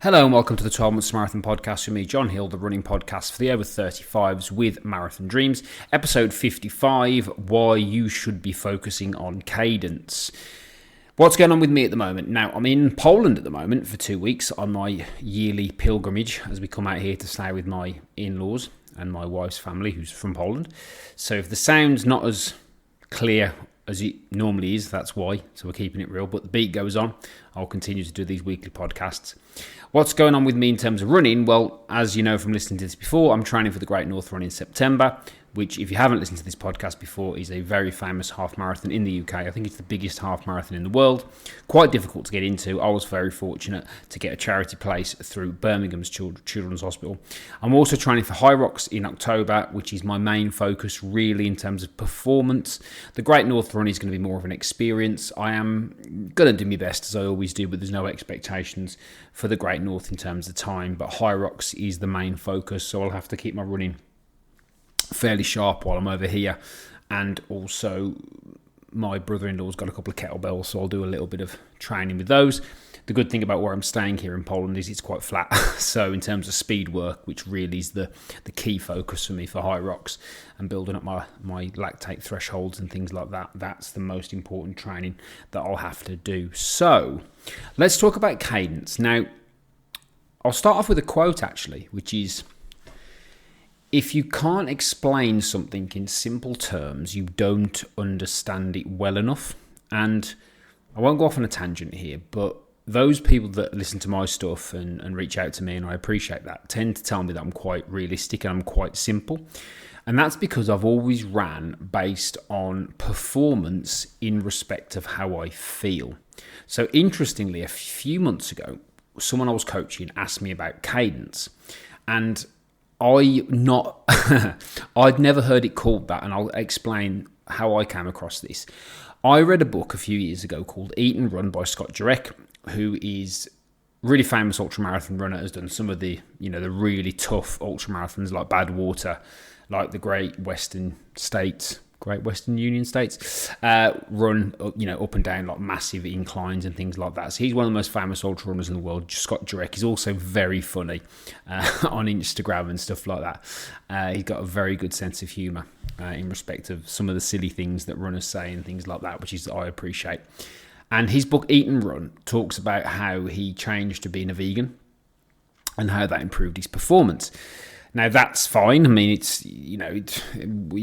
Hello and welcome to the 12 Months Marathon Podcast with me, John Hill, the running podcast for the over 35s with Marathon Dreams. Episode 55, Why You Should Be Focusing on Cadence. What's going on with me at the moment? Now, I'm in Poland at the moment for 2 weeks on my yearly pilgrimage as we come out here to stay with my in-laws and my wife's family who's from Poland. So if the sound's not as clear as it normally is, that's why. So we're keeping it real. But the beat goes on. I'll continue to do these weekly podcasts. What's going on with me in terms of running? Well, as you know from listening to this before, I'm training for the Great North Run in September, which, if you haven't listened to this podcast before, is a very famous half marathon in the UK. I think it's the biggest half marathon in the world. Quite difficult to get into. I was very fortunate to get a charity place through Birmingham's Children's Hospital. I'm also training for High Rocks in October, which is my main focus really in terms of performance. The Great North Run is going to be more of an experience. I am going to do my best, as I always do, but there's no expectations for the Great North in terms of time. But High Rocks is the main focus, so I'll have to keep my running fairly sharp while I'm over here. And also my brother-in-law's got a couple of kettlebells, so I'll do a little bit of training with those. The good thing about where I'm staying here in Poland is it's quite flat. So in terms of speed work, which really is the key focus for me for High Rocks and building up my lactate thresholds and things like that, that's the most important training that I'll have to do. So let's talk about cadence. Now, I'll start off with a quote actually, which is, if you can't explain something in simple terms, you don't understand it well enough. And I won't go off on a tangent here, but those people that listen to my stuff and reach out to me, and I appreciate that, tend to tell me that I'm quite realistic and I'm quite simple. And that's because I've always ran based on performance in respect of how I feel. So interestingly, a few months ago, someone I was coaching asked me about cadence, and I'd never heard it called that, and I'll explain how I came across this. I read a book a few years ago called Eat and Run by Scott Jurek, who is a really famous ultramarathon runner, has done some of the really tough ultramarathons like Badwater, like the Great Western Union States, run up and down like massive inclines and things like that. So he's one of the most famous ultra runners in the world. Scott Jurek is also very funny on Instagram and stuff like that. He's got a very good sense of humour in respect of some of the silly things that runners say and things like that, which I appreciate. And his book Eat and Run talks about how he changed to being a vegan and how that improved his performance. Now, that's fine. I mean, it's, you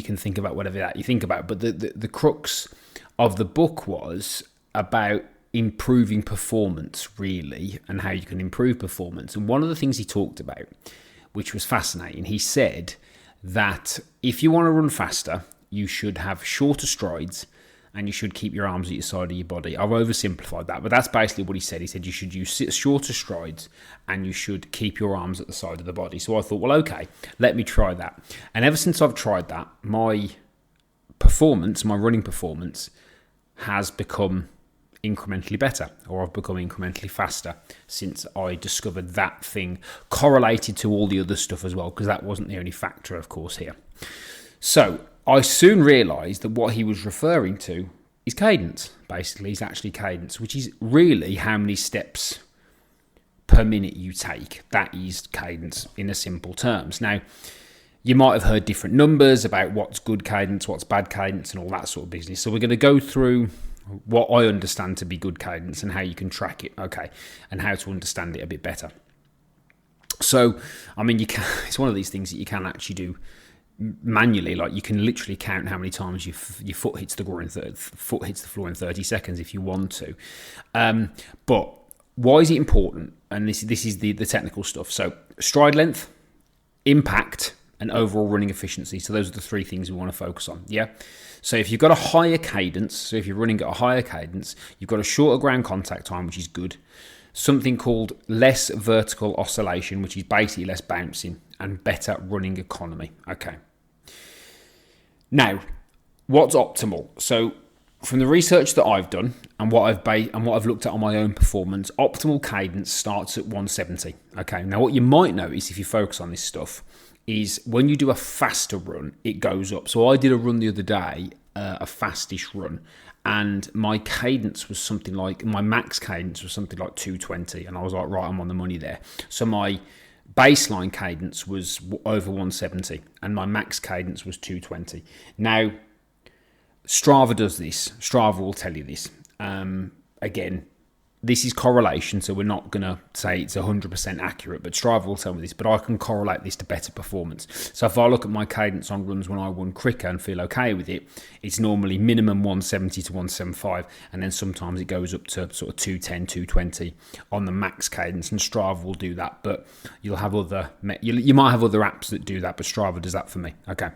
can think about whatever that you think about. But the crux of the book was about improving performance, really, and how you can improve performance. And one of the things he talked about, which was fascinating, he said that if you want to run faster, you should have shorter strides and you should keep your arms at your side of your body. I've oversimplified that, but that's basically what he said. He said you should use shorter strides and you should keep your arms at the side of the body. So I thought, well, okay, let me try that. And ever since I've tried that, my running performance has become incrementally better, or I've become incrementally faster since I discovered that thing, correlated to all the other stuff as well, because that wasn't the only factor, of course, here. So I soon realised that what he was referring to is cadence. Basically, it's actually cadence, which is really how many steps per minute you take. That is cadence in a simple terms. Now, you might have heard different numbers about what's good cadence, what's bad cadence, and all that sort of business. So we're going to go through what I understand to be good cadence and how you can track it, okay, and how to understand it a bit better. So, I mean, it's one of these things that you can actually do manually. Like, you can literally count how many times your foot hits the floor in 30 seconds if you want to. But why is it important? And this is the technical stuff. So stride length, impact, and overall running efficiency. So those are the three things we want to focus on. Yeah. So if you've got a higher cadence, so if you're running at a higher cadence, you've got a shorter ground contact time, which is good. Something called less vertical oscillation, which is basically less bouncing, and better running economy. Okay. Now, what's optimal? So from the research that I've done and what I've looked at on my own performance, optimal cadence starts at 170. Okay. Now, what you might notice if you focus on this stuff is when you do a faster run, it goes up. So I did a run the other day a fastish run, and my cadence was something like, my max cadence was something like 220, and I was like, right, I'm on the money there. So my baseline cadence was over 170, and my max cadence was 220. Now, Strava does this. Strava will tell you this. Again, this is correlation, so we're not going to say it's 100% accurate, but Strava will tell me this, but I can correlate this to better performance. So if I look at my cadence on runs when I run quicker and feel okay with it, it's normally minimum 170 to 175, and then sometimes it goes up to sort of 210, 220 on the max cadence, and Strava will do that, but you might have other apps that do that, but Strava does that for me. Okay.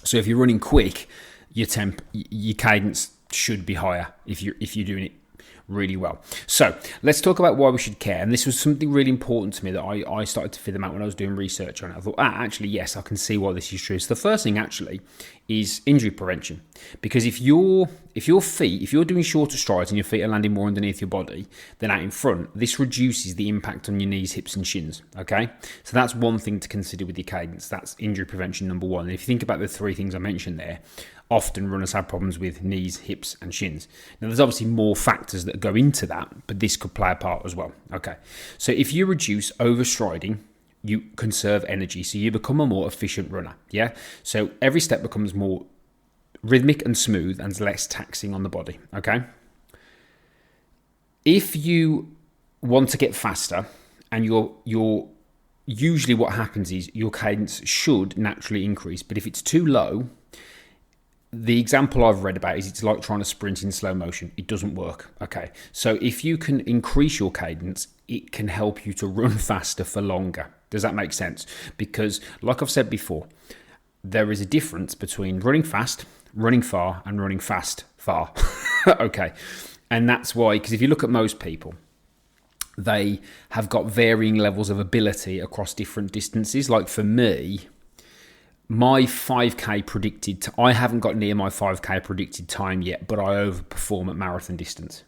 So if you're running quick, your cadence should be higher if you're doing it really well. So let's talk about why we should care. And this was something really important to me that I started to figure them out when I was doing research on it. I thought, actually, yes, I can see why this is true. So the first thing actually is injury prevention. Because if you're doing shorter strides and your feet are landing more underneath your body than out in front, this reduces the impact on your knees, hips and shins. Okay. So that's one thing to consider with your cadence. That's injury prevention number one. And if you think about the three things I mentioned there, often runners have problems with knees, hips and shins. Now there's obviously more factors that go into that, but this could play a part as well. Okay, so if you reduce overstriding, you conserve energy, so you become a more efficient runner. Yeah, so every step becomes more rhythmic and smooth and less taxing on the body. Okay, if you want to get faster, and you're usually what happens is your cadence should naturally increase, but if it's too low, the example I've read about is it's like trying to sprint in slow motion. It doesn't work. Okay, so if you can increase your cadence, it can help you to run faster for longer. Does that make sense? Because like I've said before, there is a difference between running fast, running far, and running fast far. Okay, and that's why, because if you look at most people, they have got varying levels of ability across different distances. Like for me, my 5K predicted, I haven't got near my 5K predicted time yet, but I overperform at marathon distance.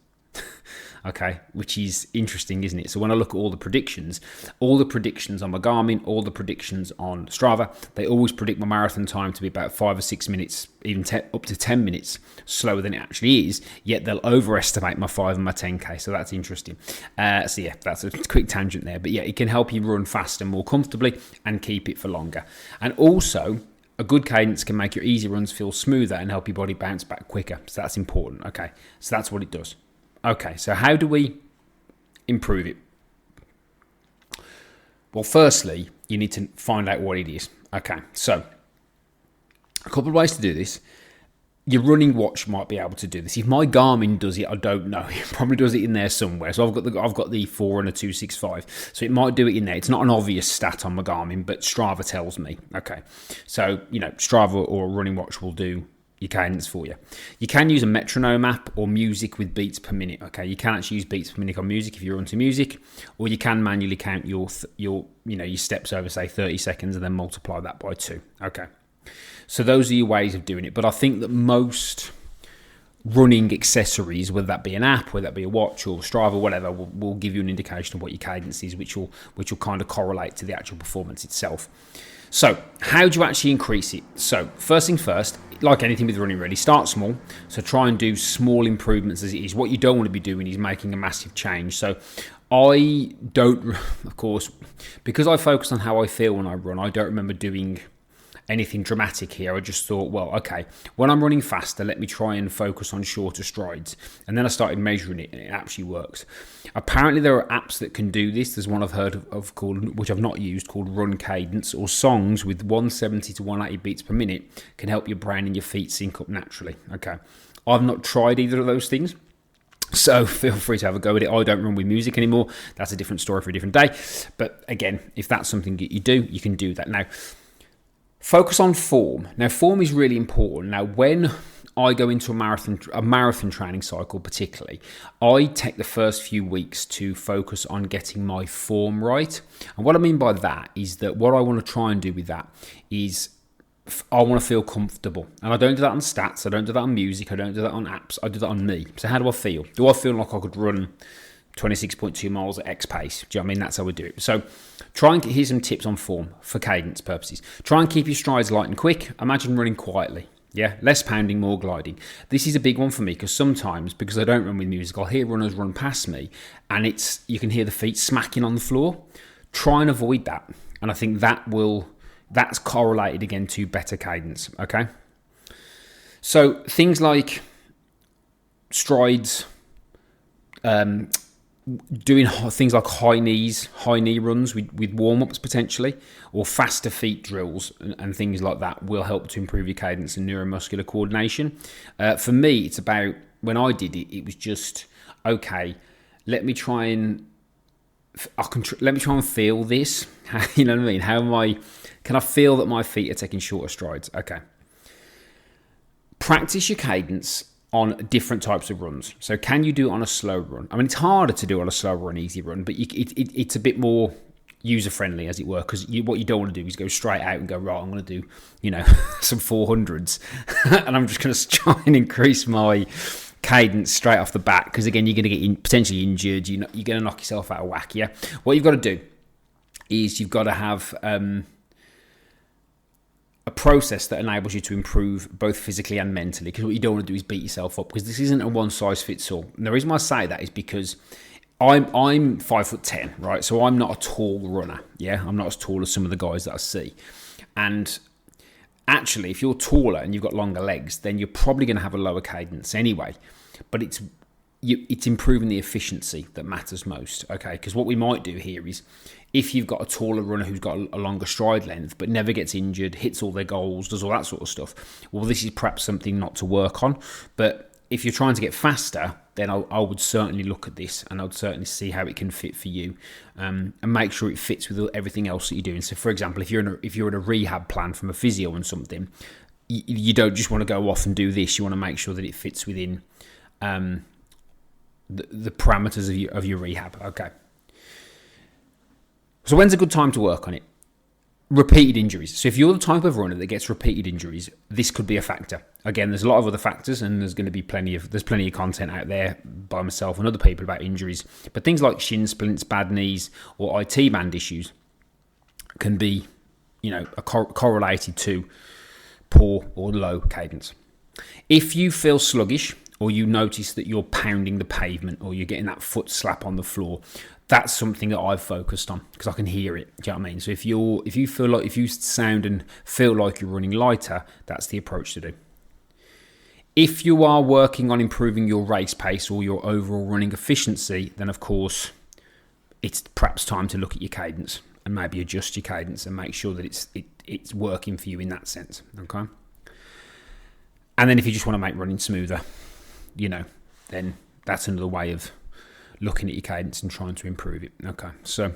Okay, which is interesting, isn't it? So when I look at all the predictions on my Garmin, all the predictions on Strava, they always predict my marathon time to be about 5 or 6 minutes, even up to 10 minutes slower than it actually is, yet they'll overestimate my 5 and my 10K, so that's interesting. So yeah, that's a quick tangent there, but yeah, it can help you run faster, more comfortably, and keep it for longer. And also, a good cadence can make your easy runs feel smoother and help your body bounce back quicker, so that's important. Okay, so that's what it does. Okay, so how do we improve it? Well, firstly, you need to find out what it is. Okay, so a couple of ways to do this. Your running watch might be able to do this. If my Garmin does it, I don't know. It probably does it in there somewhere. So I've got the 4 and a 265. So it might do it in there. It's not an obvious stat on my Garmin, but Strava tells me. Okay, so Strava or a running watch will do your cadence for you. You can use a metronome app or music with beats per minute. Okay, you can actually use beats per minute on music if you're onto music, or you can manually count your steps over, say, 30 seconds and then multiply that by 2. Okay, so those are your ways of doing it. But I think that most running accessories, whether that be an app, whether that be a watch or Strava, whatever, will give you an indication of what your cadence is, which will kind of correlate to the actual performance itself. So how do you actually increase it? So first thing first, like anything with running really, start small. So try and do small improvements as it is. What you don't want to be doing is making a massive change. So I don't, of course, because I focus on how I feel when I run, I don't remember doing anything dramatic here. I just thought, well, okay, when I'm running faster, let me try and focus on shorter strides. And then I started measuring it, and it actually works. Apparently there are apps that can do this. There's one I've heard of called, which I've not used, called Run Cadence, or songs with 170 to 180 beats per minute can help your brain and your feet sync up naturally. Okay, I've not tried either of those things, so feel free to have a go at it. I don't run with music anymore. That's a different story for a different day. But again, if that's something that you do, you can do that. Now, focus on form. Now, form is really important. Now, when I go into a marathon training cycle particularly, I take the first few weeks to focus on getting my form right. And what I mean by that is that what I want to try and do with that is I want to feel comfortable. And I don't do that on stats. I don't do that on music. I don't do that on apps. I do that on me. So how do I feel? Do I feel like I could run 26.2 miles at X pace? Do you know what I mean? That's how we do it. So here's some tips on form for cadence purposes. Try and keep your strides light and quick. Imagine running quietly. Yeah, less pounding, more gliding. This is a big one for me because sometimes, because I don't run with music, I'll hear runners run past me and you can hear the feet smacking on the floor. Try and avoid that. And I think that's correlated again to better cadence, okay? So things like strides, doing things like high knee runs with warm-ups potentially, or faster feet drills and things like that will help to improve your cadence and neuromuscular coordination. For me, it's about, when I did it, it was just, okay, let me try and feel this. You know what I mean? Can I feel that my feet are taking shorter strides? Okay. Practice your cadence on different types of runs. So can you do it on a slow run? I mean, it's harder to do on a slow or an easy run, but it's a bit more user-friendly, as it were, because what you don't want to do is go straight out and go, right, I'm going to do, some 400s, and I'm just going to try and increase my cadence straight off the bat, because again, you're going to get potentially injured, you're going to knock yourself out of whack, yeah? What you've got to do is you've got to have a process that enables you to improve both physically and mentally, because what you don't want to do is beat yourself up, because this isn't a one-size-fits-all. And the reason why I say that is because I'm 5'10", right? So I'm not a tall runner, yeah? I'm not as tall as some of the guys that I see. And actually, if you're taller and you've got longer legs, then you're probably going to have a lower cadence anyway. But it's improving the efficiency that matters most, okay? Because what we might do here is, if you've got a taller runner who's got a longer stride length but never gets injured, hits all their goals, does all that sort of stuff, well, this is perhaps something not to work on. But if you're trying to get faster, then I would certainly look at this, and I would certainly see how it can fit for you, and make sure it fits with everything else that you're doing. So, for example, if you're in a rehab plan from a physio and something, you don't just want to go off and do this. You want to make sure that it fits within the parameters of your rehab. Okay. So when's a good time to work on it? Repeated injuries. So if you're the type of runner that gets repeated injuries, this could be a factor. Again, there's a lot of other factors, and there's going to be plenty of content out there by myself and other people about injuries. But things like shin splints, bad knees, or IT band issues can be, correlated to poor or low cadence. If you feel sluggish, or you notice that you're pounding the pavement, or you're getting that foot slap on the floor, that's something that I've focused on, because I can hear it. Do you know what I mean? So if you sound and feel like you're running lighter, that's the approach to do. If you are working on improving your race pace or your overall running efficiency, then of course it's perhaps time to look at your cadence and maybe adjust your cadence and make sure that it's working for you in that sense. Okay. And then if you just want to make running smoother, then that's another way of looking at your cadence and trying to improve it. Okay, so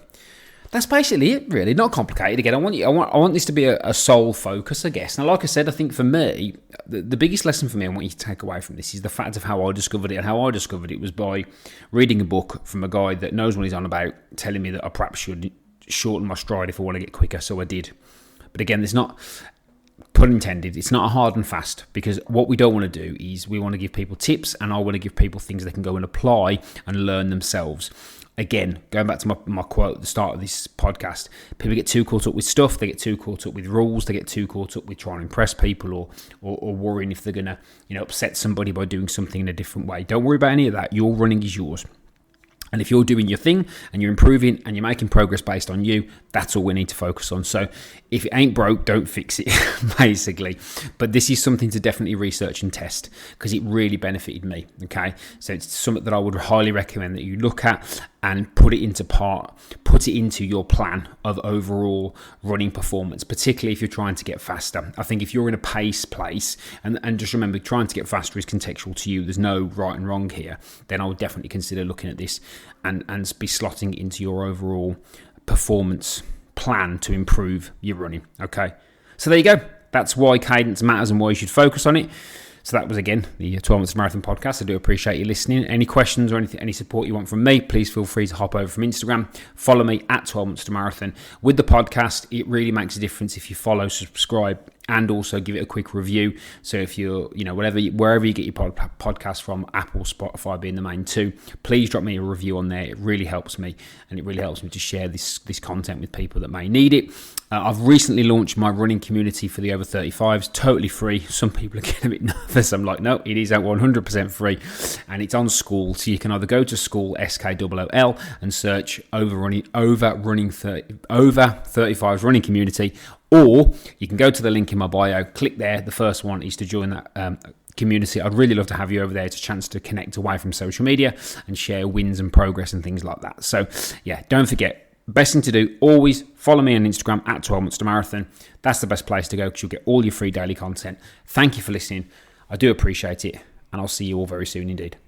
that's basically it, really. Not complicated. Again, I want this to be a sole focus, I guess. Now, like I said, I think for me, the biggest lesson for me I want you to take away from this is the fact of how I discovered it. And how I discovered it was by reading a book from a guy that knows what he's on about, telling me that I perhaps should shorten my stride if I want to get quicker, so I did. But again, there's not, pun intended, it's not a hard and fast, because what we don't want to do is we want to give people tips, and I want to give people things they can go and apply and learn themselves. Again, going back to my quote at the start of this podcast, people get too caught up with stuff, they get too caught up with rules, they get too caught up with trying to impress people or worrying if they're going to upset somebody by doing something in a different way. Don't worry about any of that. Your running is yours. And if you're doing your thing and you're improving and you're making progress based on you, that's all we need to focus on. So if it ain't broke, don't fix it, basically. But this is something to definitely research and test, because it really benefited me, okay? So it's something that I would highly recommend that you look at and put it into your plan of overall running performance, particularly if you're trying to get faster. I think if you're in a pace place, and just remember, trying to get faster is contextual to you, there's no right and wrong here, then I would definitely consider looking at this and be slotting it into your overall performance plan to improve your running. Okay, so there you go. That's why cadence matters and why you should focus on it. So that was, again, the 12 Months to Marathon podcast. I do appreciate you listening. Any questions or any support you want from me, please feel free to hop over from Instagram. Follow me at 12 Months to Marathon. With the podcast, it really makes a difference if you follow, subscribe, and also give it a quick review. So if you're, wherever you get your podcast from, Apple, Spotify being the main two, please drop me a review on there. It really helps me, and it really helps me to share this content with people that may need it. I've recently launched my running community for the over 35s, totally free. Some people are getting a bit nervous. I'm like, no, it is 100% free, and it's on School. So you can either go to School, SKOOL, and search over 35s running community, or you can go to the link in my bio, click there. The first one is to join that community. I'd really love to have you over there. It's a chance to connect away from social media and share wins and progress and things like that. So yeah, don't forget, best thing to do, always follow me on Instagram at 12 Months to Marathon. That's the best place to go because you'll get all your free daily content. Thank you for listening. I do appreciate it, and I'll see you all very soon indeed.